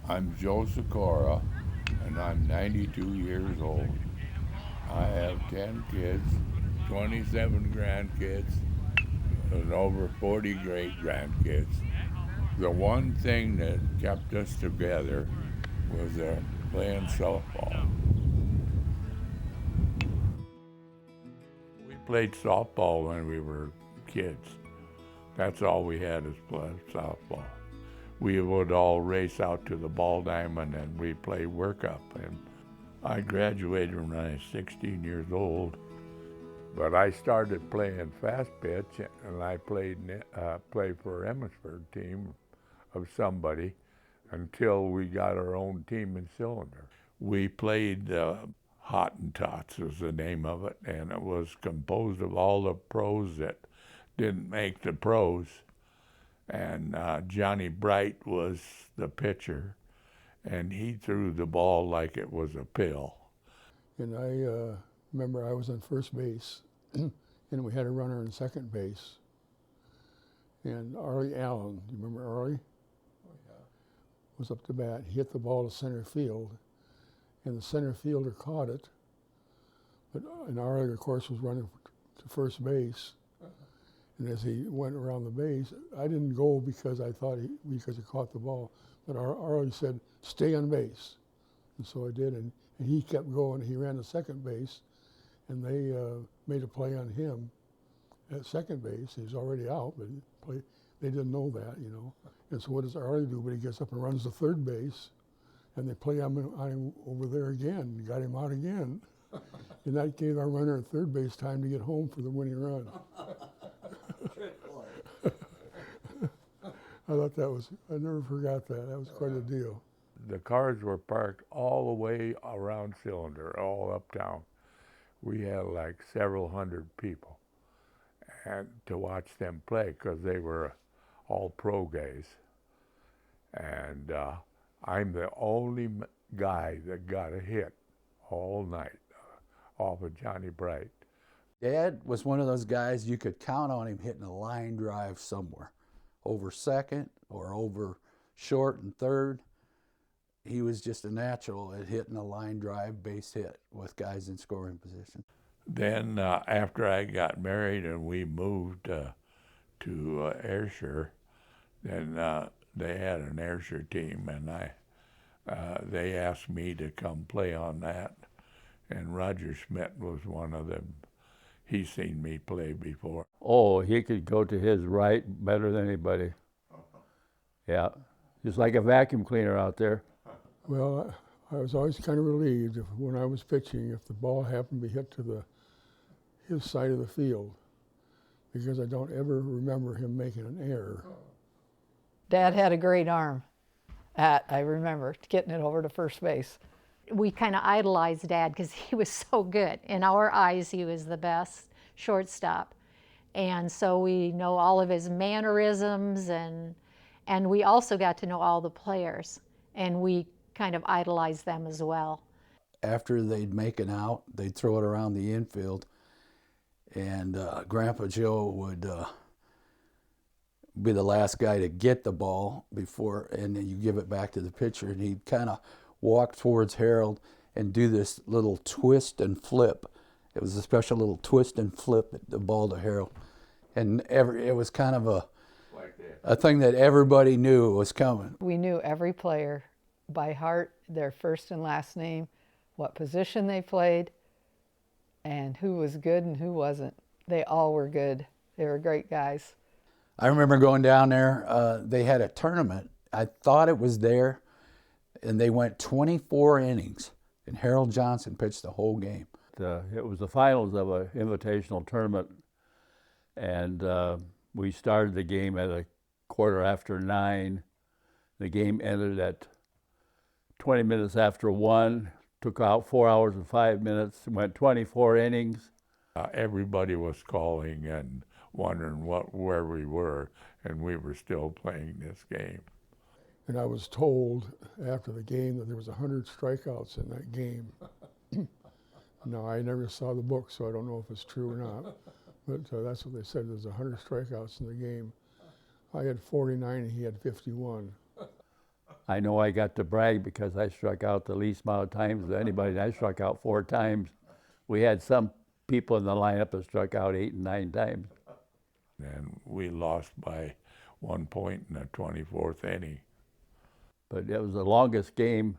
I'm Joe Sikora, and I'm 92 years old. I have 10 kids, 27 grandkids, and over 40 great grandkids. The one thing that kept us together was playing softball. We played softball when we were kids. That's all we had is play softball. We would all race out to the ball diamond and we play workup. And I graduated when I was 16 years old, but I started playing fast pitch and I played for Emmitsburg team of somebody until we got our own team in Cylinder. We played Hottentots was the name of it, and it was composed of all the pros that didn't make the pros. And Johnny Bright was the pitcher, and he threw the ball like it was a pill. And I remember I was on first base, and we had a runner in second base. And Arlie Allen, do you remember Arlie? Oh, yeah. Was up to bat. He hit the ball to center field, and the center fielder caught it. And Arlie, of course, was running to first base. And as he went around the base, I didn't go because I thought because he caught the ball. But Arlie said, "Stay on base." And so I did, and he kept going. He ran to second base, and they made a play on him at second base. He was already out, but they didn't know that, you know. And so what does Arlie do? But he gets up and runs to third base, and they play on him over there again, got him out again. And that gave our runner at third base time to get home for the winning run. I thought I never forgot that. That was quite a deal. The cars were parked all the way around Cylinder, all uptown. We had like several hundred people and to watch them play because they were all pro guys. And I'm the only guy that got a hit all night off of Johnny Bright. Dad was one of those guys you could count on him hitting a line drive somewhere, over second or over short and third. He was just a natural at hitting a line drive base hit with guys in scoring position. Then after I got married and we moved to Ayrshire, then they had an Ayrshire team, and they asked me to come play on that. And Roger Schmidt was one of them. He's seen me play before. Oh, he could go to his right better than anybody. Yeah, just like a vacuum cleaner out there. Well, I was always kind of relieved when I was pitching if the ball happened to be hit to his side of the field, because I don't ever remember him making an error. Dad had a great arm I remember getting it over to first base. We kind of idolized Dad because he was so good. In our eyes, he was the best shortstop. And so we know all of his mannerisms, and we also got to know all the players, and we kind of idolized them as well. After they'd make an out, they'd throw it around the infield, and Grandpa Joe would be the last guy to get the ball before, and then you give it back to the pitcher, and he'd kind of walk towards Harold and do this little twist and flip. It was a special little twist and flip at the ball to Harold. And it was kind of a thing that everybody knew was coming. We knew every player by heart, their first and last name, what position they played, and who was good and who wasn't. They all were good. They were great guys. I remember going down there. They had a tournament. I thought it was there, and they went 24 innings, and Harold Johnson pitched the whole game. It was the finals of an invitational tournament, and we started the game at 9:15. The game ended at 20 minutes after 1, took out 4 hours and 5 minutes, went 24 innings. Everybody was calling and wondering where we were, and we were still playing this game. And I was told after the game that there was 100 strikeouts in that game. Now, I never saw the book, so I don't know if it's true or not. But that's what they said, there's 100 strikeouts in the game. I had 49 and he had 51. I know I got to brag because I struck out the least amount of times of anybody. I struck out 4 times. We had some people in the lineup that struck out 8 and 9 times. And we lost by 1 point in the 24th inning. But it was the longest game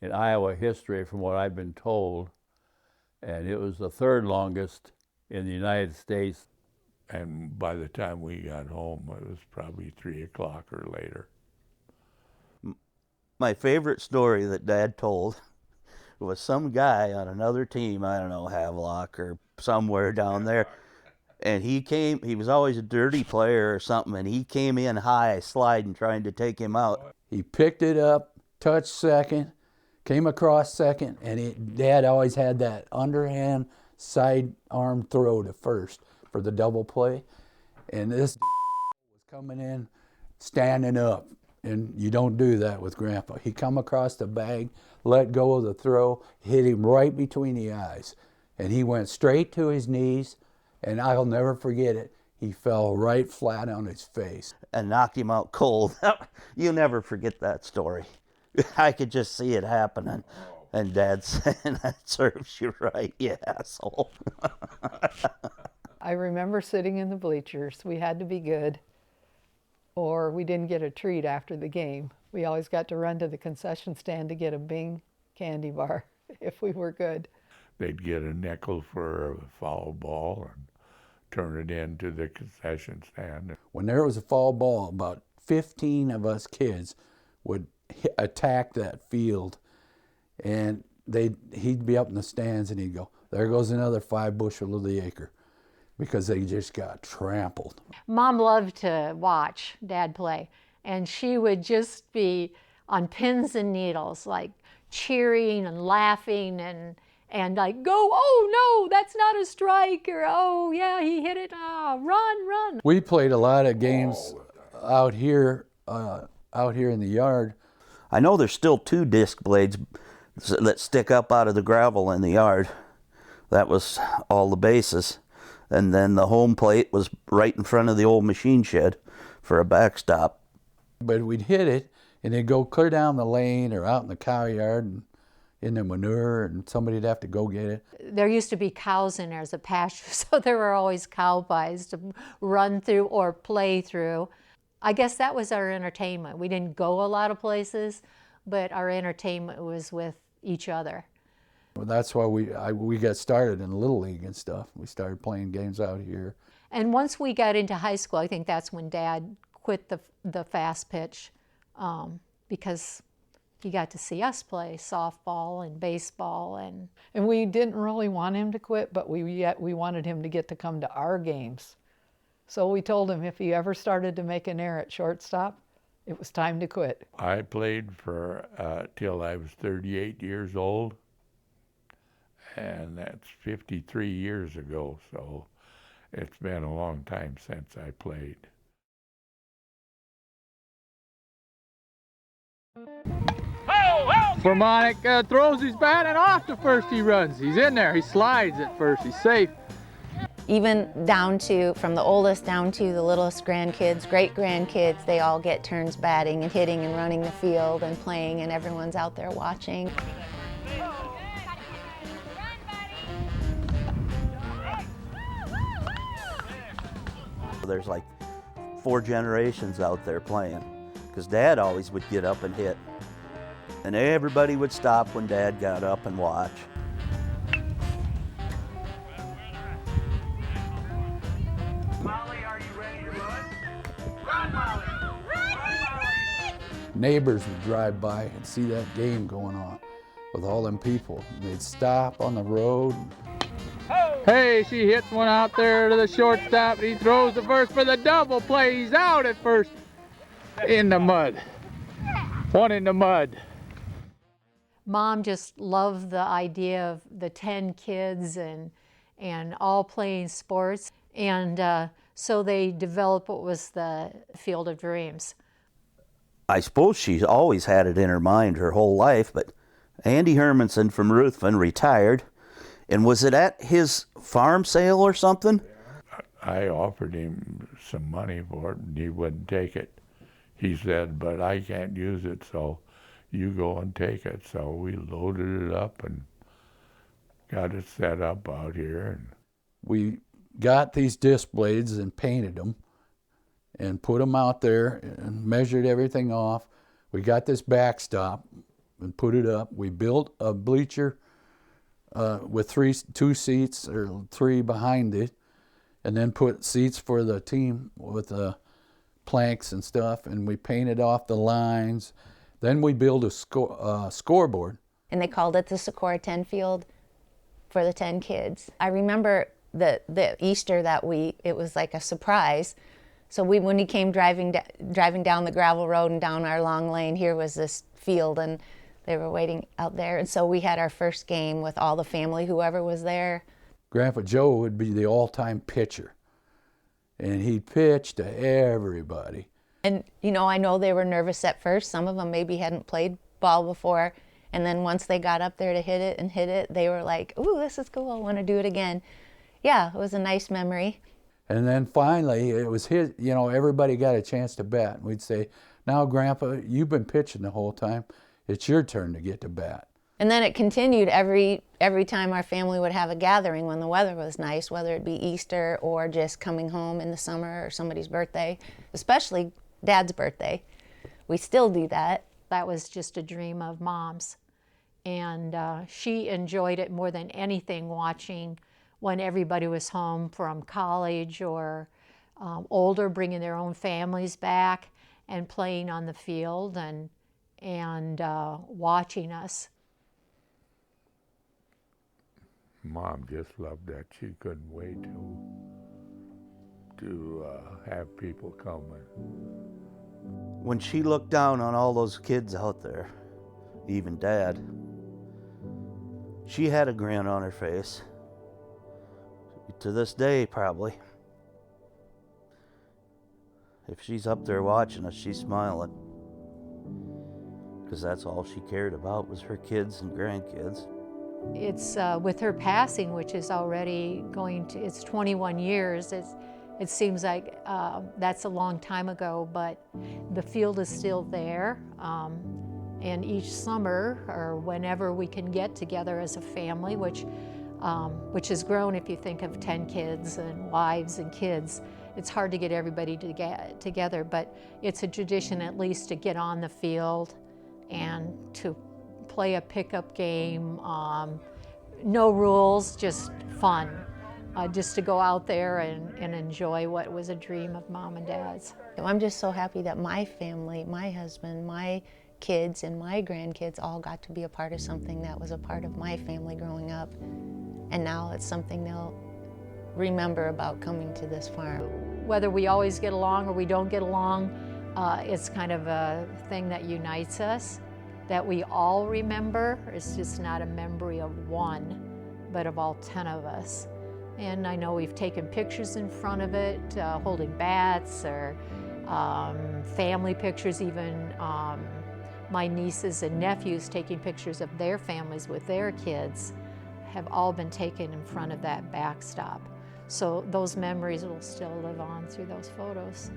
in Iowa history from what I've been told. And it was the 3rd longest in the United States. And by the time we got home, it was probably 3 o'clock or later. My favorite story that Dad told was some guy on another team, I don't know, Havelock or somewhere down there, and he was always a dirty player or something, and he came in high sliding trying to take him out. He picked it up, touched second, came across second, and Dad always had that underhand side arm throw to first for the double play. And this was coming in, standing up, and you don't do that with Grandpa. He come across the bag, let go of the throw, hit him right between the eyes, and he went straight to his knees, and I'll never forget it. He fell right flat on his face. And knocked him out cold. You'll never forget that story. I could just see it happening. And Dad saying, that serves you right, you asshole. I remember sitting in the bleachers. We had to be good, or we didn't get a treat after the game. We always got to run to the concession stand to get a Bing candy bar if we were good. They'd get a nickel for a foul ball and turn it into the concession stand. When there was a foul ball, about 15 of us kids would attack that field, and he'd be up in the stands and he'd go, there goes another 5 bushel of the acre, because they just got trampled. Mom loved to watch Dad play, and she would just be on pins and needles, like cheering and laughing and like, go, oh no, that's not a strike, or oh yeah, he hit it, run. We played a lot of games out here in the yard. I know there's still 2 disc blades that stick up out of the gravel in the yard. That was all the bases. And then the home plate was right in front of the old machine shed for a backstop. But we'd hit it, and it'd go clear down the lane or out in the cow yard and in the manure, and somebody'd have to go get it. There used to be cows in there as a pasture, so there were always cow pies to run through or play through. I guess that was our entertainment. We didn't go a lot of places, but our entertainment was with each other. Well, that's why we got started in Little League and stuff. We started playing games out here. And once we got into high school, I think that's when Dad quit the fast pitch, because he got to see us play softball and baseball. And we didn't really want him to quit, but we wanted him to get to come to our games. So we told him if he ever started to make an error at shortstop, it was time to quit. I played for till I was 38 years old, and that's 53 years ago, so it's been a long time since I played. Vermonic throws his bat, and off to first he runs. He's in there, he slides at first, he's safe. Even down to, from the oldest down to the littlest grandkids, great-grandkids, they all get turns batting and hitting and running the field and playing, and everyone's out there watching. There's like 4 generations out there playing, because Dad always would get up and hit. And everybody would stop when Dad got up and watch. Molly, are you ready to run? Run, Molly! Neighbors would drive by and see that game going on with all them people. They'd stop on the road. Hey, she hits one out there to the shortstop. He throws the first for the double play. He's out at first. In the mud. One in the mud. Mom just loved the idea of the 10 kids and all playing sports. And so they developed what was the Field of Dreams. I suppose she's always had it in her mind her whole life, but Andy Hermanson from Ruthven retired. And was it at his farm sale or something? I offered him some money for it, and he wouldn't take it. He said, but I can't use it, so you go and take it. So we loaded it up and got it set up out here. And We got these disc blades and painted them and put them out there and measured everything off. We got this backstop and put it up. We built a bleacher with two seats or three behind it, and then put seats for the team with planks and stuff, and we painted off the lines. Then we built a scoreboard. And they called it the Socorro 10 field for the 10 kids. I remember the Easter that week, it was like a surprise. So when he came driving down the gravel road and down our long lane, here was this field, and they were waiting out there. And so we had our first game with all the family, whoever was there. Grandpa Joe would be the all-time pitcher, and he'd pitch to everybody. And, you know, I know they were nervous at first. Some of them maybe hadn't played ball before. And then once they got up there to hit it, they were like, ooh, this is cool, I want to do it again. Yeah, it was a nice memory. And then finally, it was his, you know, everybody got a chance to bat. And we'd say, now, Grandpa, you've been pitching the whole time. It's your turn to get to bat. And then it continued every time our family would have a gathering when the weather was nice, whether it be Easter or just coming home in the summer or somebody's birthday, especially Dad's birthday. We still do that. That was just a dream of Mom's. And she enjoyed it more than anything, watching when everybody was home from college or older, bringing their own families back and playing on the field and watching us. Mom just loved that. She couldn't wait to have people come. When she looked down on all those kids out there, even Dad, she had a grin on her face. To this day, probably. If she's up there watching us, she's smiling. Because that's all she cared about was her kids and grandkids. It's with her passing, which is already it's 21 years. It seems like that's a long time ago, but the field is still there. And each summer, or whenever we can get together as a family, which has grown if you think of 10 kids and wives and kids, it's hard to get everybody together, but it's a tradition at least to get on the field and to play a pickup game. No rules, just fun. Just to go out there and enjoy what was a dream of Mom and Dad's. I'm just so happy that my family, my husband, my kids, and my grandkids all got to be a part of something that was a part of my family growing up. And now it's something they'll remember about coming to this farm. Whether we always get along or we don't get along, it's kind of a thing that unites us, that we all remember. It's just not a memory of one, but of all 10 of us. And I know we've taken pictures in front of it, holding bats, or family pictures, even my nieces and nephews taking pictures of their families with their kids have all been taken in front of that backstop. So those memories will still live on through those photos.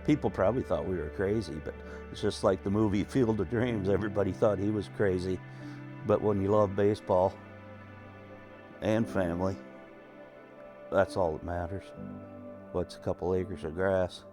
People probably thought we were crazy, but it's just like the movie Field of Dreams. Everybody thought he was crazy. But when you love baseball and family, that's all that matters. What's a couple acres of grass?